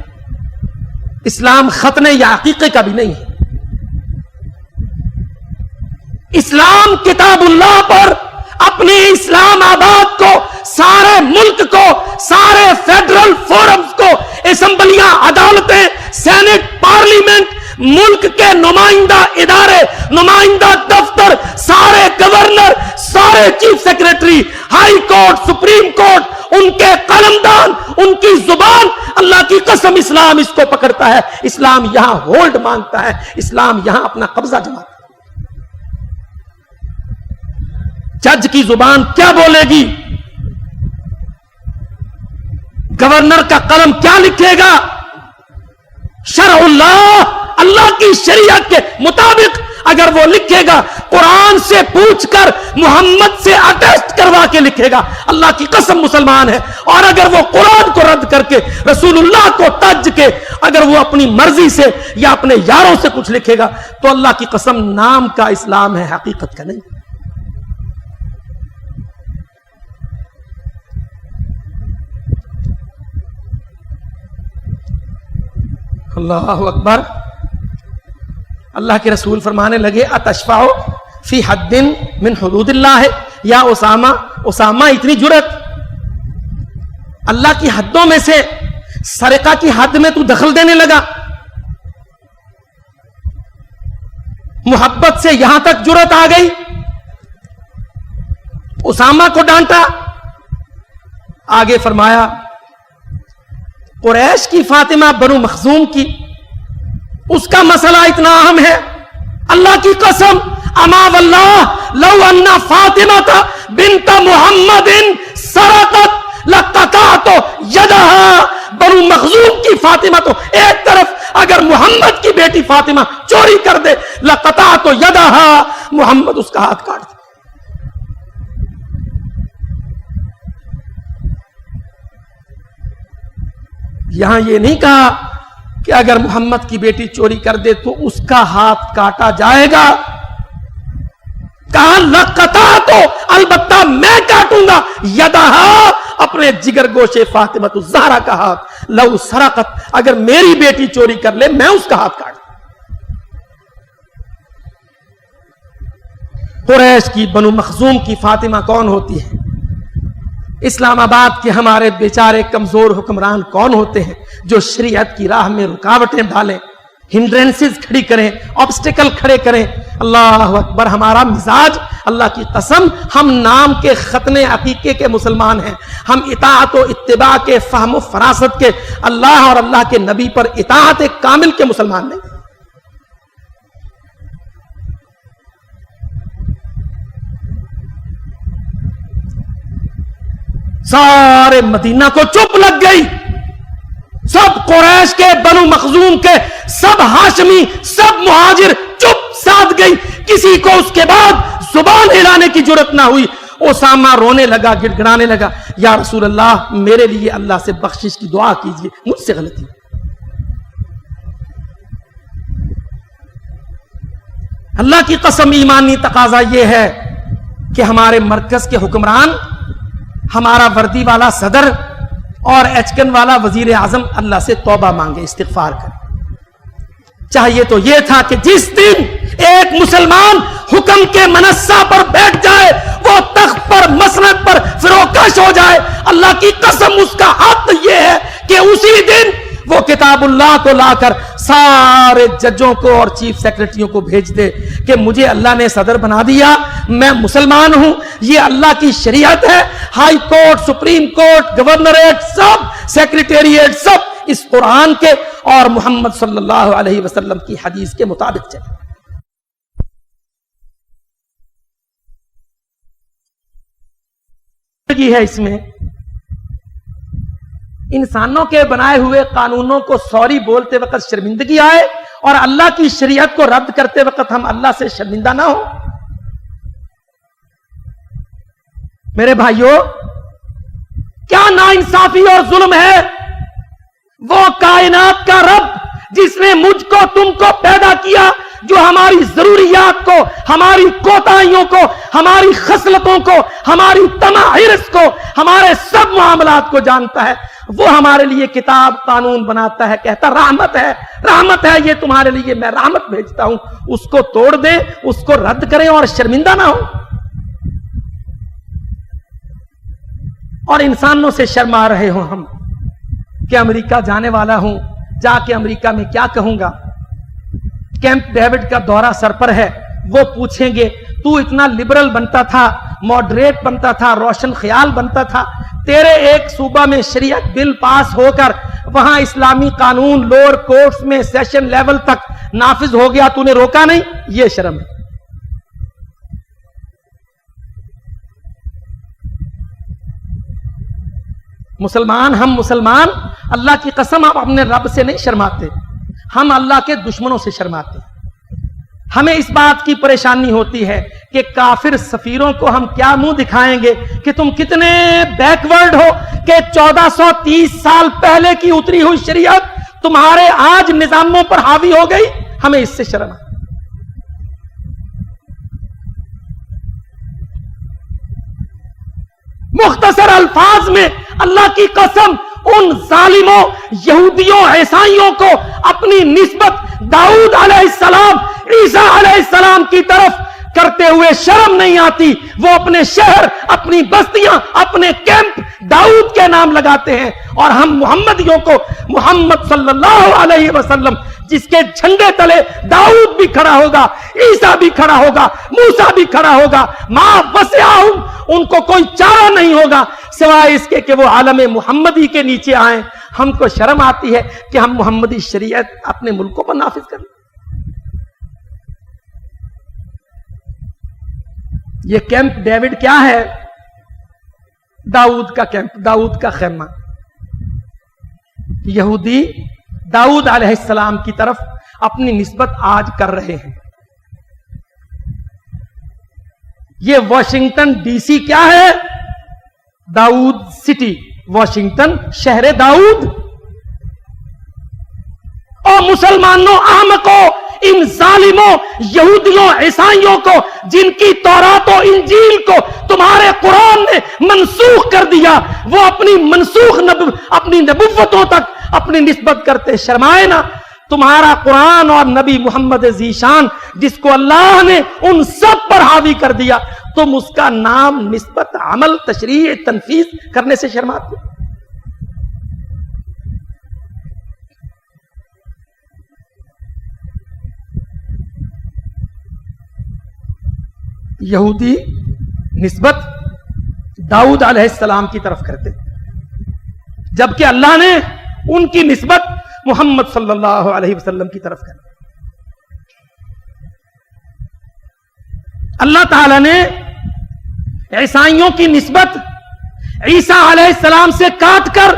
اسلام ختنے یا عقیقے کا بھی نہیں ہے. اسلام کتاب اللہ پر اپنی اسلام آباد کو, سارے ملک کو, سارے فیڈرل فورمز کو, اسمبلیاں, عدالتیں, سینٹ, پارلیمنٹ, ملک کے نمائندہ ادارے, نمائندہ دفتر, سارے گورنر, سارے chief secretary, high court, supreme court, ان کے قلمدان, ان کی زبان, اللہ کی قسم اسلام اس کو پکڑتا ہے. اسلام یہاں ہولڈ مانگتا ہے, اسلام یہاں اپنا قبضہ جماتا ہے. جج کی زبان کیا بولے گی, گورنر کا قلم کیا لکھے گا, شرع اللہ, اللہ کی شریعت کے مطابق اگر وہ لکھے گا, قرآن سے پوچھ کر, محمد سے اٹیسٹ کروا کے لکھے گا, اللہ کی قسم مسلمان ہے. اور اگر وہ قرآن کو رد کر کے, رسول اللہ کو تج کے, اگر وہ اپنی مرضی سے یا اپنے یاروں سے کچھ لکھے گا, تو اللہ کی قسم نام کا اسلام ہے, حقیقت کا نہیں. اللہ اکبر. اللہ کے رسول فرمانے لگے, اتشفع فی حد من حدود اللہ ہے یا اسامہ. اسامہ اتنی جرت, اللہ کی حدوں میں سے سرقہ کی حد میں تو دخل دینے لگا. محبت سے یہاں تک جرت آ گئی. اسامہ کو ڈانٹا. آگے فرمایا, قریش کی فاطمہ بنو مخزوم کی, اس کا مسئلہ اتنا اہم ہے, اللہ کی قسم, اما واللہ لو ان فاطمہ بنت محمد سرقت لقطعت یدہا. بنو مخزوم کی فاطمہ تو ایک طرف, اگر محمد کی بیٹی فاطمہ چوری کر دے, لقطعت یدہا, محمد اس کا ہاتھ کاٹ دے. یہاں یہ نہیں کہا کہ اگر محمد کی بیٹی چوری کر دے تو اس کا ہاتھ کاٹا جائے گا, کہا لقطعت, البتہ میں کاٹوں گا, یدہا, اپنے جگر گوشے فاطمہ الزہرا کا ہاتھ, لو سرقت, اگر میری بیٹی چوری کر لے میں اس کا ہاتھ کاٹ دوں. قریش کی بنو مخزوم کی فاطمہ کون ہوتی ہے؟ اسلام آباد کے ہمارے بیچارے کمزور حکمران کون ہوتے ہیں جو شریعت کی راہ میں رکاوٹیں ڈالیں, ہنڈرنسز کھڑی کریں, آبسٹیکل کھڑے کریں. اللہ اکبر. ہمارا مزاج, اللہ کی قسم, ہم نام کے ختنے عقیقے کے مسلمان ہیں, ہم اطاعت و اتباع کے, فہم و فراست کے, اللہ اور اللہ کے نبی پر اطاعت کامل کے مسلمان نہیں. سارے مدینہ کو چپ لگ گئی, سب قریش کے, بنو مخزوم کے, سب ہاشمی, سب مہاجر چپ ساتھ گئی. کسی کو اس کے بعد زبان ہلانے کی جرت نہ ہوئی. اسامہ رونے لگا, گڑ گڑانے لگا, یا رسول اللہ میرے لیے اللہ سے بخشش کی دعا کیجیے, مجھ سے غلطی. اللہ کی قسم ایمانی تقاضا یہ ہے کہ ہمارے مرکز کے حکمران, ہمارا وردی والا صدر اور ایچکن والا وزیر اعظم اللہ سے توبہ مانگے, استغفار کرے. چاہیے تو یہ تھا کہ جس دن ایک مسلمان حکم کے منصہ پر بیٹھ جائے, وہ تخت پر مسند پر فروکش ہو جائے, اللہ کی قسم اس کا حق یہ ہے کہ اسی دن وہ کتاب اللہ کو لا کر سارے ججوں کو اور چیف سیکرٹریوں کو بھیج دے کہ مجھے اللہ نے صدر بنا دیا, میں مسلمان ہوں, یہ اللہ کی شریعت ہے, high court, supreme court, governorate, سب سیکریٹریٹ, سب اس قرآن کے اور محمد صلی اللہ علیہ وسلم کی حدیث کے مطابق چلے. ہے اس میں انسانوں کے بنائے ہوئے قانونوں کو سوری بولتے وقت شرمندگی آئے اور اللہ کی شریعت کو رد کرتے وقت ہم اللہ سے شرمندہ نہ ہو. میرے بھائیوں, کیا ناانصافی اور ظلم ہے. وہ کائنات کا رب جس نے مجھ کو تم کو پیدا کیا, جو ہماری ضروریات کو, ہماری کوتاہیوں کو, ہماری خصلتوں کو, ہماری طمع حرص کو, ہمارے سب معاملات کو جانتا ہے, وہ ہمارے لیے کتاب قانون بناتا ہے, کہتا رحمت ہے, رحمت ہے, یہ تمہارے لیے میں رحمت بھیجتا ہوں. اس کو توڑ دیں, اس کو رد کریں اور شرمندہ نہ ہو. اور انسانوں سے شرما رہے ہوں ہم کہ امریکہ جانے والا ہوں, جا کے امریکہ میں کیا کہوں گا. کیمپ ڈیوڈ کا دورہ سر پر ہے, وہ پوچھیں گے تو اتنا لبرل بنتا تھا, ماڈریٹ بنتا تھا, روشن خیال بنتا تھا, تیرے ایک صوبہ میں شریعت بل پاس ہو کر وہاں اسلامی قانون لوور کورٹس میں سیشن لیول تک نافذ ہو گیا, تو نے روکا نہیں. یہ شرم ہے. مسلمان, ہم مسلمان اللہ کی قسم ہم اپنے رب سے نہیں شرماتے, ہم اللہ کے دشمنوں سے شرماتے ہیں. ہمیں اس بات کی پریشانی ہوتی ہے کہ کافر سفیروں کو ہم کیا منہ دکھائیں گے کہ تم کتنے بیکورڈ ہو کہ 1430 سال پہلے کی اتری ہوئی شریعت تمہارے آج نظاموں پر حاوی ہو گئی. ہمیں اس سے شرم ہے. مختصر الفاظ میں اللہ کی قسم ان ظالموں یہودیوں عیسائیوں کو اپنی نسبت داؤد علیہ السلام عیسیٰ علیہ السلام کی طرف کرتے ہوئے شرم نہیں آتی. وہ اپنے شہر, اپنی بستیاں, اپنے کیمپ داؤد کے نام لگاتے ہیں, اور ہم محمدیوں کو محمد صلی اللہ علیہ وسلم جس کے جھنڈے تلے داؤد بھی کھڑا ہوگا, عیسیٰ بھی کھڑا ہوگا, موسیٰ بھی کھڑا ہوگا, ما وسعہم, ان کو کوئی چارہ نہیں ہوگا سوائے اس کے کہ وہ عالم محمدی کے نیچے آئیں. ہم کو شرم آتی ہے کہ ہم محمدی شریعت اپنے ملکوں پر نافذ کریں. یہ کیمپ ڈیوڈ کیا ہے؟ داؤد کا کیمپ, داؤد کا خیمہ. یہودی داؤد علیہ السلام کی طرف اپنی نسبت آج کر رہے ہیں. یہ واشنگٹن ڈی سی کیا ہے؟ داؤد سٹی, واشنگٹن شہر داؤد. اور مسلمانوں احمقوں, ان ظالموں یہودیوں عیسائیوں کو جن کی تورات و انجیل کو تمہارے قرآن نے منسوخ کر دیا, وہ اپنی منسوخ اپنی نبوتوں تک اپنی نسبت کرتے شرمائے نا. تمہارا قرآن اور نبی محمد ذیشان جس کو اللہ نے ان سب پر حاوی کر دیا, تم اس کا نام نسبت عمل تشریع تنفیذ کرنے سے شرماتے. یہودی نسبت داؤد علیہ السلام کی طرف کرتے, جبکہ اللہ نے ان کی نسبت محمد صلی اللہ علیہ وسلم کی طرف کر. اللہ تعالی نے عیسائیوں کی نسبت عیسیٰ علیہ السلام سے کاٹ کر,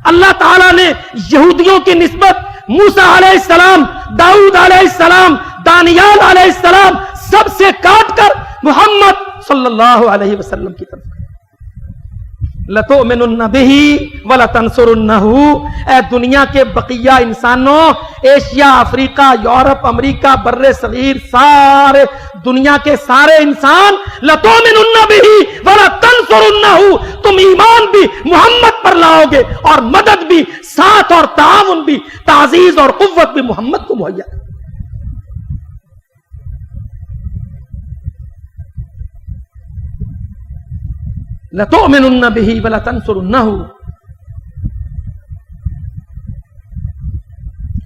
اللہ تعالی نے یہودیوں کی نسبت موسیٰ علیہ السلام, داؤد علیہ السلام, دانیال علیہ السلام سب سے کاٹ کر محمد صلی اللہ علیہ وسلم کی طرف. لتؤمنن بہ ولتنصرنہ، اے دنیا کے بقیہ انسانوں، ایشیا، افریقہ، یورپ، امریکہ، بر صغیر، سارے دنیا کے سارے انسان، لتؤمنن بہ ولتنصرنہ، تم ایمان بھی محمد پر لاؤ گے اور مدد بھی، ساتھ اور تعاون بھی، تعزیز اور قوت بھی محمد کو مہیا کرے۔ لتؤمنن بہ ولتنصرنہ۔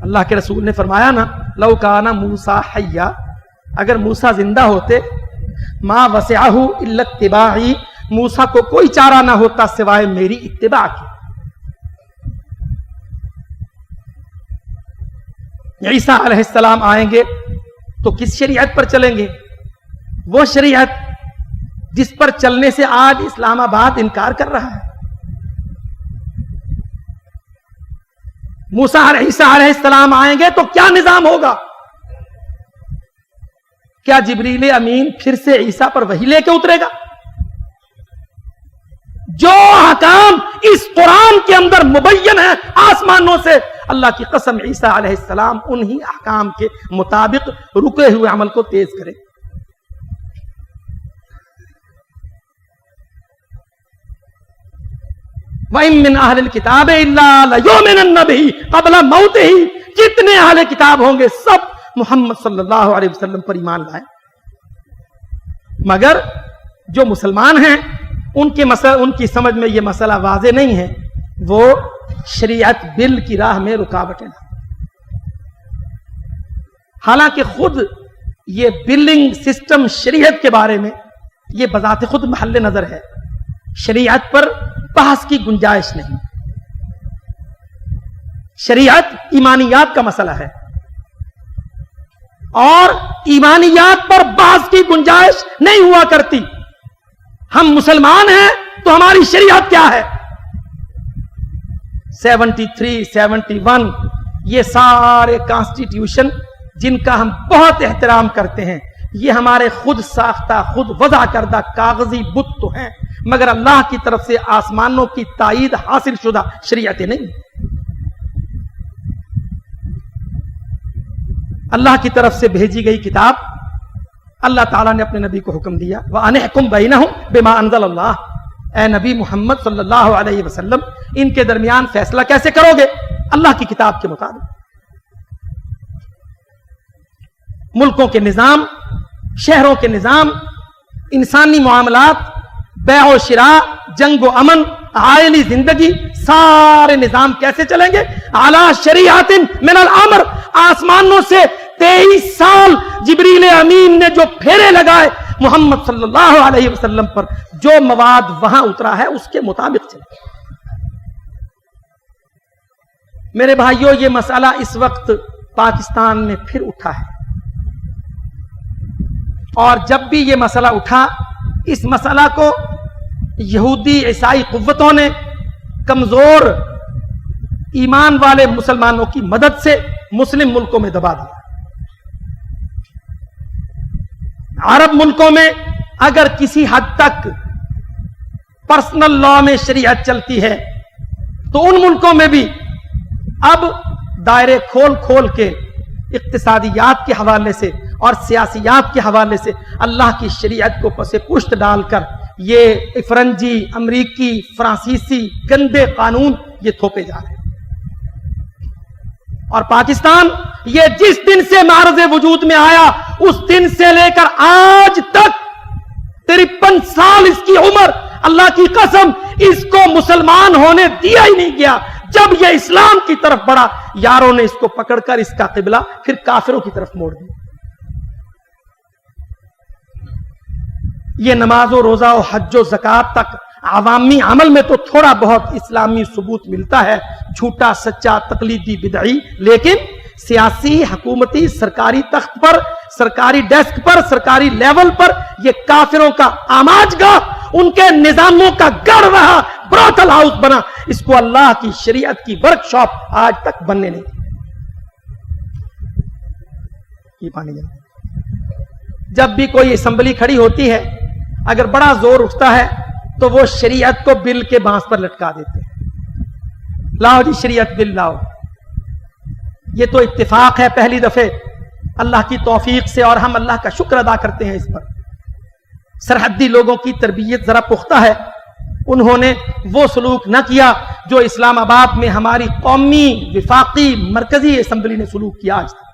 اللہ کے رسول نے فرمایا نا، لو کان موسیٰ حیا، اگر موسیٰ زندہ ہوتے، ما وسعہ الا اتباعی، موسیٰ کو کوئی چارہ نہ ہوتا سوائے میری اتباع کی۔ عیسیٰ علیہ السلام آئیں گے تو کس شریعت پر چلیں گے؟ وہ شریعت جس پر چلنے سے آج اسلام آباد انکار کر رہا ہے۔ موسیٰ عیسیٰ علیہ السلام آئیں گے تو کیا نظام ہوگا؟ کیا جبریل امین پھر سے عیسیٰ پر وحی لے کے اترے گا؟ جو احکام اس قرآن کے اندر مبین ہے آسمانوں سے، اللہ کی قسم عیسیٰ علیہ السلام انہی احکام کے مطابق رکے ہوئے عمل کو تیز کرے۔ وَإِن مِّنْ أَهْلِ الْكِتَابِ إِلَّا لَيُؤْمِنَنَّ بِهِ قَبْلَ مَوْتِهِ، جتنے اہل کتاب ہوں گے سب محمد صلی اللہ علیہ وسلم پر ایمان لائیں، مگر جو مسلمان ہیں ان کی سمجھ میں یہ مسئلہ واضح نہیں ہے، وہ شریعت بل کی راہ میں رکاوٹیں لا۔ حالانکہ خود یہ بلنگ سسٹم شریعت کے بارے میں یہ بذات خود محل نظر ہے، شریعت پر بحث کی گنجائش نہیں۔ شریعت ایمانیات کا مسئلہ ہے اور ایمانیات پر بحث کی گنجائش نہیں ہوا کرتی۔ ہم مسلمان ہیں تو ہماری شریعت کیا ہے؟ 73 71 یہ سارے کانسٹیٹیوشن جن کا ہم بہت احترام کرتے ہیں، یہ ہمارے خود ساختہ، خود وضع کردہ کاغذی بت تو ہیں، مگر اللہ کی طرف سے آسمانوں کی تائید حاصل شدہ شریعتیں نہیں۔ اللہ کی طرف سے بھیجی گئی کتاب، اللہ تعالیٰ نے اپنے نبی کو حکم دیا، وَأَنِ احْكُم بَيْنَهُمْ بِمَا أَنزَلَ اللَّهُ، اے نبی محمد صلی اللہ علیہ وسلم ان کے درمیان فیصلہ کیسے کرو گے؟ اللہ کی کتاب کے مطابق۔ ملکوں کے نظام، شہروں کے نظام، انسانی معاملات، بیع و شراء، جنگ و امن، عائلی زندگی، سارے نظام کیسے چلیں گے؟ علی شریعت من الامر، آسمانوں سے 23 سال جبریل امین نے جو پھیرے لگائے محمد صلی اللہ علیہ وسلم پر، جو مواد وہاں اترا ہے اس کے مطابق چلے۔ میرے بھائیوں، یہ مسئلہ اس وقت پاکستان میں پھر اٹھا ہے، اور جب بھی یہ مسئلہ اٹھا، اس مسئلہ کو یہودی عیسائی قوتوں نے کمزور ایمان والے مسلمانوں کی مدد سے مسلم ملکوں میں دبا دیا۔ عرب ملکوں میں اگر کسی حد تک پرسنل لا میں شریعت چلتی ہے، تو ان ملکوں میں بھی اب دائرے کھول کھول کے اقتصادیات کے حوالے سے اور سیاسیات کے حوالے سے اللہ کی شریعت کو پس پشت ڈال کر یہ فرنجی، امریکی، فرانسیسی گندے قانون یہ تھوپے جا رہے ہیں۔ اور پاکستان یہ جس دن سے معرض وجود میں آیا، اس دن سے لے کر آج تک 53 سال اس کی عمر، اللہ کی قسم اس کو مسلمان ہونے دیا ہی نہیں گیا۔ جب یہ اسلام کی طرف بڑھا، یاروں نے اس کو پکڑ کر اس کا قبلہ پھر کافروں کی طرف موڑ دیا۔ یہ نماز و روزہ و حج و زکات تک عوامی عمل میں تو تھوڑا بہت اسلامی ثبوت ملتا ہے، جھوٹا سچا تقلیدی بدعی، لیکن سیاسی، حکومتی، سرکاری تخت پر، سرکاری ڈیسک پر، سرکاری لیول پر یہ کافروں کا آماج گاہ، ان کے نظاموں کا گڑھ رہا، براٹل ہاؤس بنا، اس کو اللہ کی شریعت کی ورک شاپ آج تک بننے نہیں دی۔ یہ پانی جب بھی کوئی اسمبلی کھڑی ہوتی ہے، اگر بڑا زور اٹھتا ہے تو وہ شریعت کو بل کے بانس پر لٹکا دیتے ہیں، لاؤ جی شریعت بل لاؤ۔ یہ تو اتفاق ہے پہلی دفعہ اللہ کی توفیق سے، اور ہم اللہ کا شکر ادا کرتے ہیں اس پر۔ سرحدی لوگوں کی تربیت ذرا پختہ ہے، انہوں نے وہ سلوک نہ کیا جو اسلام آباد میں ہماری قومی، وفاقی، مرکزی اسمبلی نے سلوک کیا آج تک۔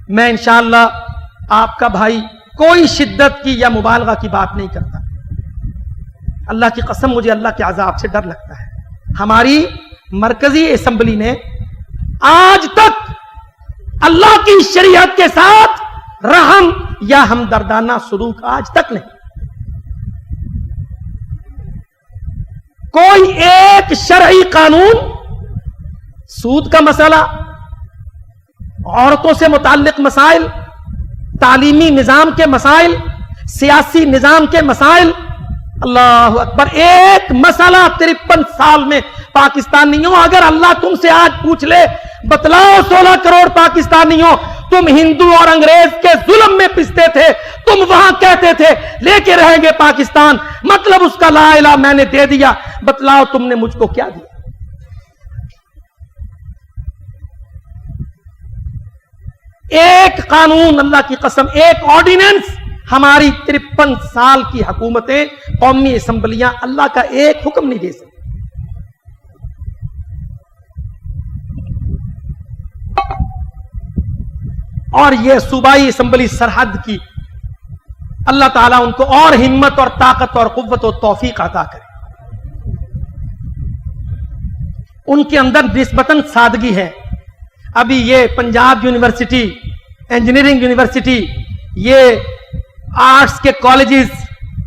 میں انشاءاللہ آپ کا بھائی کوئی شدت کی یا مبالغہ کی بات نہیں کرتا، اللہ کی قسم مجھے اللہ کے عذاب سے ڈر لگتا ہے۔ ہماری مرکزی اسمبلی نے آج تک اللہ کی شریعت کے ساتھ رحم یا ہمدردانہ سلوک آج تک نہیں۔ کوئی ایک شرعی قانون، سود کا مسئلہ، عورتوں سے متعلق مسائل، تعلیمی نظام کے مسائل، سیاسی نظام کے مسائل، اللہ اکبر، ایک مسئلہ 53 سال میں پاکستانیوں، اگر اللہ تم سے آج پوچھ لے بتلاؤ 16 کروڑ پاکستانیوں تم ہندو اور انگریز کے ظلم میں پستے تھے، تم وہاں کہتے تھے لے کے رہیں گے پاکستان، مطلب اس کا لا الہ میں نے دے دیا، بتلاؤ تم نے مجھ کو کیا دیا؟ ایک قانون، اللہ کی قسم، ایک آرڈیننس، ہماری 53 سال کی حکومتیں، قومی اسمبلیاں اللہ کا ایک حکم نہیں دے سکتی۔ اور یہ صوبائی اسمبلی سرحد کی، اللہ تعالیٰ ان کو اور ہمت اور طاقت اور قوت و توفیق عطا کرے۔ ان کے اندر نسبتاً سادگی ہے۔ ابھی یہ پنجاب یونیورسٹی، انجینئرنگ یونیورسٹی، یہ آرٹس کے کالجز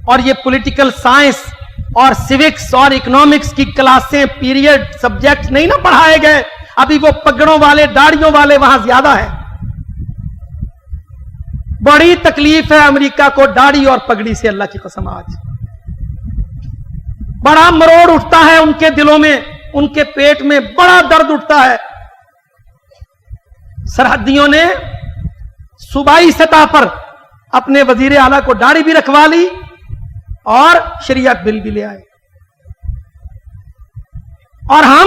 اور یہ پولیٹیکل سائنس اور سیوکس اور اکنامکس کی کلاسیں، پیریڈ سبجیکٹ نہیں نہ پڑھائے گئے، ابھی وہ پگڑوں والے، داڑھیوں والے وہاں زیادہ ہیں۔ بڑی تکلیف ہے امریکہ کو داڑھی اور پگڑی سے، اللہ کی قسم آج بڑا مروڑ اٹھتا ہے ان کے دلوں میں، ان کے پیٹ میں بڑا درد اٹھتا ہے۔ سرحدیوں نے صوبائی سطح پر اپنے وزیر اعلیٰ کو داڑھی بھی رکھوا لی اور شریعت بل بھی لے آئے، اور ہم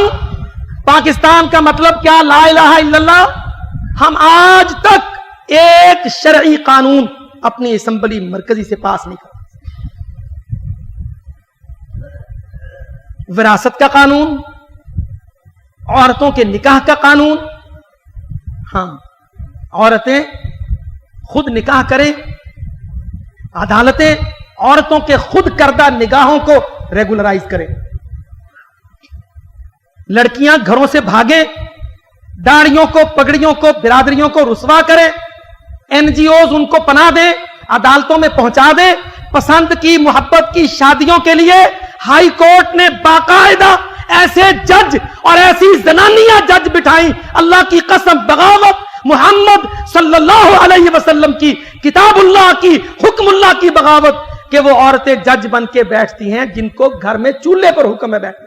پاکستان کا مطلب کیا؟ لا الہ الا اللہ۔ ہم آج تک ایک شرعی قانون اپنی اسمبلی مرکزی سے پاس نہیں کرتے۔ وراثت کا قانون، عورتوں کے نکاح کا قانون، ہاں عورتیں خود نکاح کریں، عدالتیں عورتوں کے خود کردہ نکاحوں کو ریگولرائز کریں، لڑکیاں گھروں سے بھاگیں، داڑیوں کو، پگڑیوں کو، برادریوں کو رسوا کریں، این جی اوز ان کو پناہ دیں، عدالتوں میں پہنچا دیں۔ پسند کی، محبت کی شادیوں کے لیے ہائی کورٹ نے باقاعدہ ایسے جج اور ایسی زنانیاں جج بٹھائیں، اللہ کی قسم، بغاوت محمد صلی اللہ علیہ وسلم کی، کتاب اللہ کی، حکم اللہ کی بغاوت، کہ وہ عورتیں جج بن کے بیٹھتی ہیں جن کو گھر میں چولہے پر حکم ہے بیٹھنے،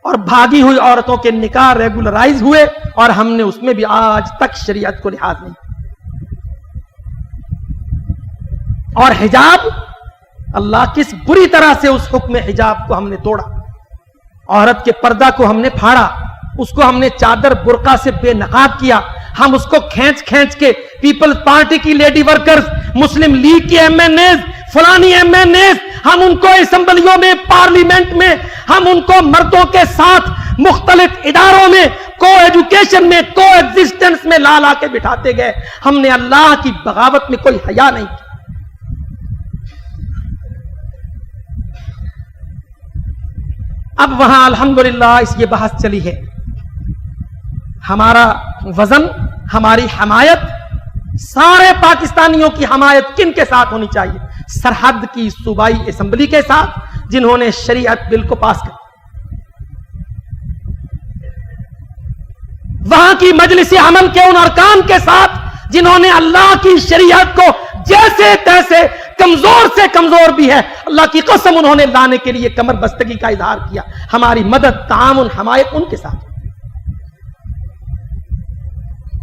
اور بھاگی ہوئی عورتوں کے نکاح ریگولرائز ہوئے، اور ہم نے اس میں بھی آج تک شریعت کو لحاظ نہیں۔ اور حجاب، اللہ کس بری طرح سے اس حکم حجاب کو ہم نے توڑا، عورت کے پردہ کو ہم نے پھاڑا، اس کو ہم نے چادر برقع سے بے نقاب کیا، ہم اس کو کھینچ کھینچ کے پیپلز پارٹی کی لیڈی ورکرز، مسلم لیگ کی ایم این ایز، فلانی ایم این ایز، ہم ان کو اسمبلیوں میں، پارلیمنٹ میں، ہم ان کو مردوں کے ساتھ مختلف اداروں میں، کو ایجوکیشن میں، کو ایگزسٹنس میں لا لا کے بٹھاتے گئے۔ ہم نے اللہ کی بغاوت میں کوئی حیا نہیں کی۔ اب وہاں الحمدللہ یہ بحث چلی ہے، ہمارا وزن، ہماری حمایت، سارے پاکستانیوں کی حمایت کن کے ساتھ ہونی چاہیے؟ سرحد کی صوبائی اسمبلی کے ساتھ، جنہوں نے شریعت بل کو پاس کیا، وہاں کی مجلس عمل کے ان ارکان کے ساتھ جنہوں نے اللہ کی شریعت کو جیسے تیسے، کمزور سے کمزور بھی ہے، اللہ کی قسم انہوں نے لانے کے لیے کمر بستگی کا اظہار کیا۔ ہماری مدد، تعاون، حمایت ان کے ساتھ۔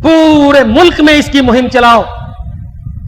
پورے ملک میں اس کی مہم چلاؤ،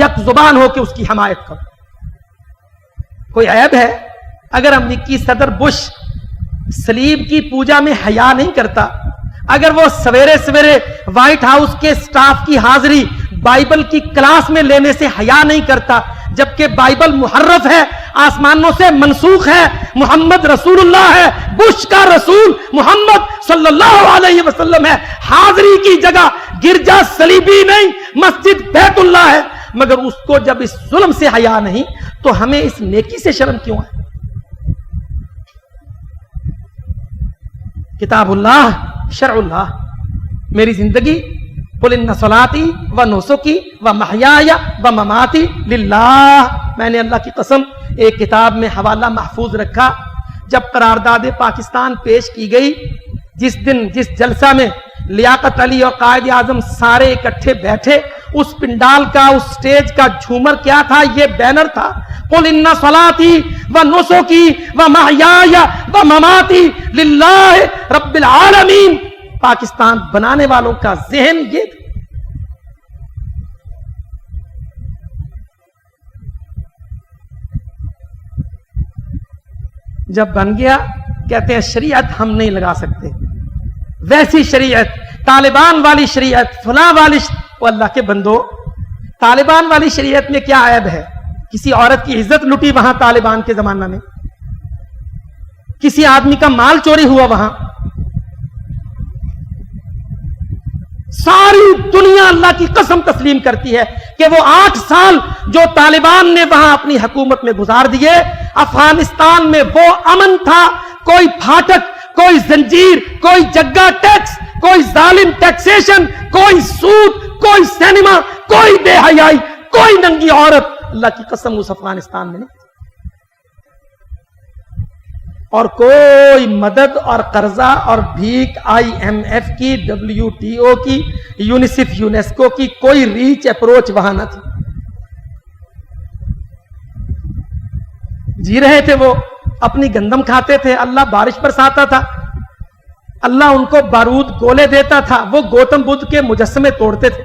یک زبان ہو کے اس کی حمایت کرو. کوئی عیب ہے اگر امریکی صدر بش صلیب کی پوجا میں حیا نہیں کرتا؟ اگر وہ سویرے سویرے وائٹ ہاؤس کے سٹاف کی حاضری بائبل کی کلاس میں لینے سے حیا نہیں کرتا، جبکہ بائبل محرف ہے، آسمانوں سے منسوخ ہے، محمد رسول اللہ ہے، بش کا رسول محمد صلی اللہ علیہ وسلم ہے، حاضری کی جگہ گرجا صلیبی نہیں مسجد بیت اللہ ہے، مگر اس کو جب اس ظلم سے حیا نہیں تو ہمیں اس نیکی سے شرم کیوں ہے؟ کتاب اللہ، شرع اللہ، میری زندگی قل ان صلاتی و نسکی و محیای و مماتی للہ. میں نے اللہ کی قسم ایک کتاب میں حوالہ محفوظ رکھا. جب قرارداد پاکستان پیش کی گئی، جس دن جس جلسہ میں لیاقت علی اور قائد اعظم سارے اکٹھے بیٹھے، اس پنڈال کا، اس سٹیج کا جھومر کیا تھا؟ یہ بینر تھا، قل ان صلاتی و نسکی و محیای و مماتی للہ رب العالمین. پاکستان بنانے والوں کا ذہن یہ تھا. جب بن گیا کہتے ہیں شریعت ہم نہیں لگا سکتے، ویسی شریعت، طالبان والی شریعت، فلاں والی اللہ کے بندو، طالبان والی شریعت میں کیا عیب ہے؟ کسی عورت کی عزت لٹی وہاں طالبان کے زمانہ میں؟ کسی آدمی کا مال چوری ہوا وہاں؟ ساری دنیا اللہ کی قسم تسلیم کرتی ہے کہ وہ 8 سال جو طالبان نے وہاں اپنی حکومت میں گزار دیے، افغانستان میں وہ امن تھا، کوئی پھاٹک، کوئی زنجیر، کوئی جگہ ٹیکس، کوئی ظالم ٹیکسیشن، کوئی سود، کوئی سینما، کوئی بے حیائی، کوئی ننگی عورت اللہ کی قسم اس افغانستان میں نہیں. اور کوئی مدد اور قرضہ اور بھیک IMF کی، WTO کی، یونیسیف، یونیسکو کی کوئی ریچ اپروچ وہاں نہ تھی. جی رہے تھے وہ، اپنی گندم کھاتے تھے، اللہ بارش برساتا تھا، اللہ ان کو بارود گولے دیتا تھا، وہ گوتم بدھ کے مجسمے توڑتے تھے،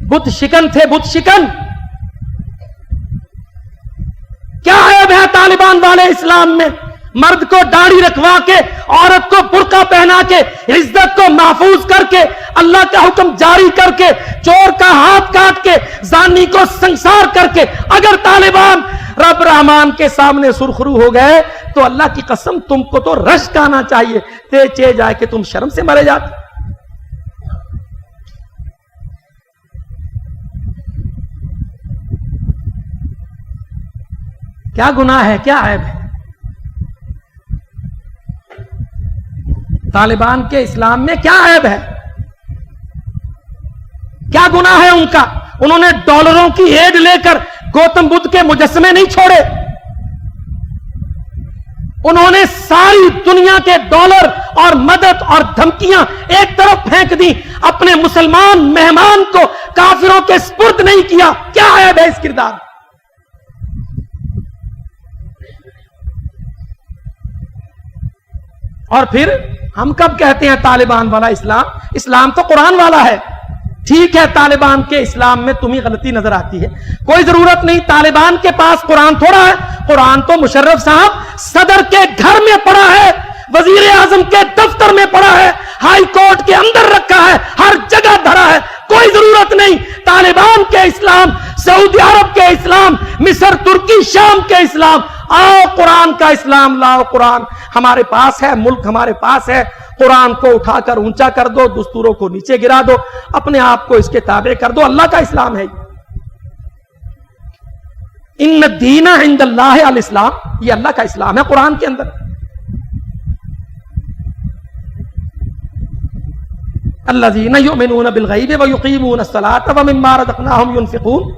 بت شکن تھے، بت شکن. کیا عیب ہے طالبان والے اسلام میں؟ مرد کو داڑھی رکھوا کے، عورت کو برقع پہنا کے، عزت کو محفوظ کر کے، اللہ کا حکم جاری کر کے، چور کا ہاتھ کاٹ کے، زانی کو سنسار کر کے اگر طالبان رب رحمان کے سامنے سرخرو ہو گئے تو اللہ کی قسم تم کو تو رشک آنا چاہیے، تے چے جائے کہ تم شرم سے مرے جاتے. کیا گناہ ہے؟ کیا عیب ہے؟ طالبان کے اسلام میں کیا عیب ہے؟ کیا گناہ ہے ان کا؟ انہوں نے ڈالروں کی ایڈ لے کر گوتم بدھ کے مجسمے نہیں چھوڑے، انہوں نے ساری دنیا کے ڈالر اور مدد اور دھمکیاں ایک طرف پھینک دی، اپنے مسلمان مہمان کو کافروں کے سپرد نہیں کیا. کیا عیب ہے اس کردار؟ اور پھر ہم کب کہتے ہیں طالبان والا اسلام؟ اسلام تو قرآن والا ہے. ٹھیک ہے طالبان کے اسلام میں تمہیں غلطی نظر آتی ہے، کوئی ضرورت نہیں، طالبان کے پاس قرآن تھوڑا ہے، قرآن تو مشرف صاحب صدر کے گھر میں پڑا ہے، وزیر اعظم کے دفتر میں پڑا ہے، ہائی کورٹ کے اندر رکھا ہے، ہر جگہ دھرا ہے. کوئی ضرورت نہیں طالبان کے اسلام، سعودی عرب کے اسلام، مصر، ترکی، شام کے اسلام. آؤ قرآن کا اسلام لاؤ. قرآن ہمارے پاس ہے، ملک ہمارے پاس ہے، قرآن کو اٹھا کر اونچا کر دو، دستوروں کو نیچے گرا دو، اپنے آپ کو اس کے تابع کر دو. اللہ کا اسلام ہے. ان الدین عند اللہ الاسلام، یہ اللہ کا اسلام ہے قرآن کے اندر. الذین یؤمنون بالغیب ویقیمون الصلاۃ ومما رزقناہم ینفقون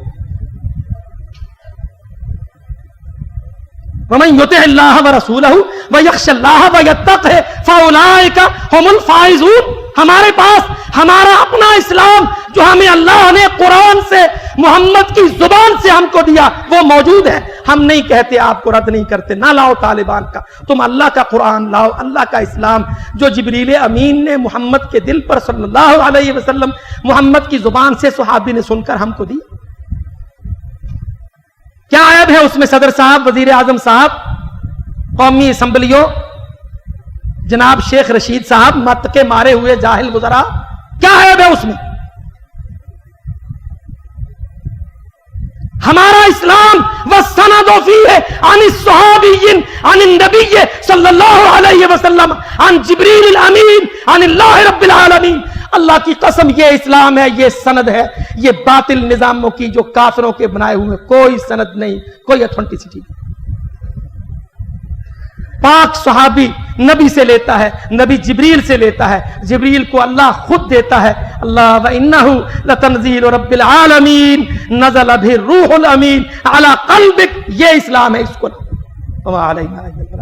ومن یطع اللہ ورسولہ ویخشى اللہ ویتقہ فاولئک ھم الفائزون. ہمارے پاس ہمارا اپنا اسلام جو ہمیں اللہ نے قرآن سے، محمد کی زبان سے ہم کو دیا، وہ موجود ہے. ہم نہیں کہتے آپ کو رد نہیں کرتے، نہ لاؤ طالبان کا، تم اللہ کا قرآن لاؤ، اللہ کا اسلام جو جبریل امین نے محمد کے دل پر صلی اللہ علیہ وسلم محمد کی زبان سے صحابی نے سن کر ہم کو دی۔ کیا عیب ہے اس میں؟ صدر صاحب، وزیر اعظم صاحب، قومی اسمبلیوں، جناب شیخ رشید صاحب، مت کے مارے ہوئے جاہل وزراء، کیا عیب ہے اس میں؟ ہمارا اسلام والسند فیہ عن الصحابی عن النبی صلی اللہ علیہ وسلم عن جبریل الامین عن اللہ رب العالمین۔ اللہ کی قسم یہ اسلام ہے، یہ سند ہے، یہ باطل نظاموں کی جو کافروں کے بنائے ہوئے کوئی سند نہیں، کوئی اتھینٹسٹی نہیں۔ پاک صحابی نبی سے لیتا ہے، نبی جبریل سے لیتا ہے، جبریل کو اللہ خود دیتا ہے۔ اللہ وَإِنَّهُ لَتَنزِيلُ رَبِّ الْعَالَمِينَ نَزَلَ بِهِ الرُّوحُ الْأَمِينُ عَلَى قَلْبِكَ، یہ اسلام ہے، اس کو وَمَا عَلَيْنَا إِلَّا الْبَلَاغُ۔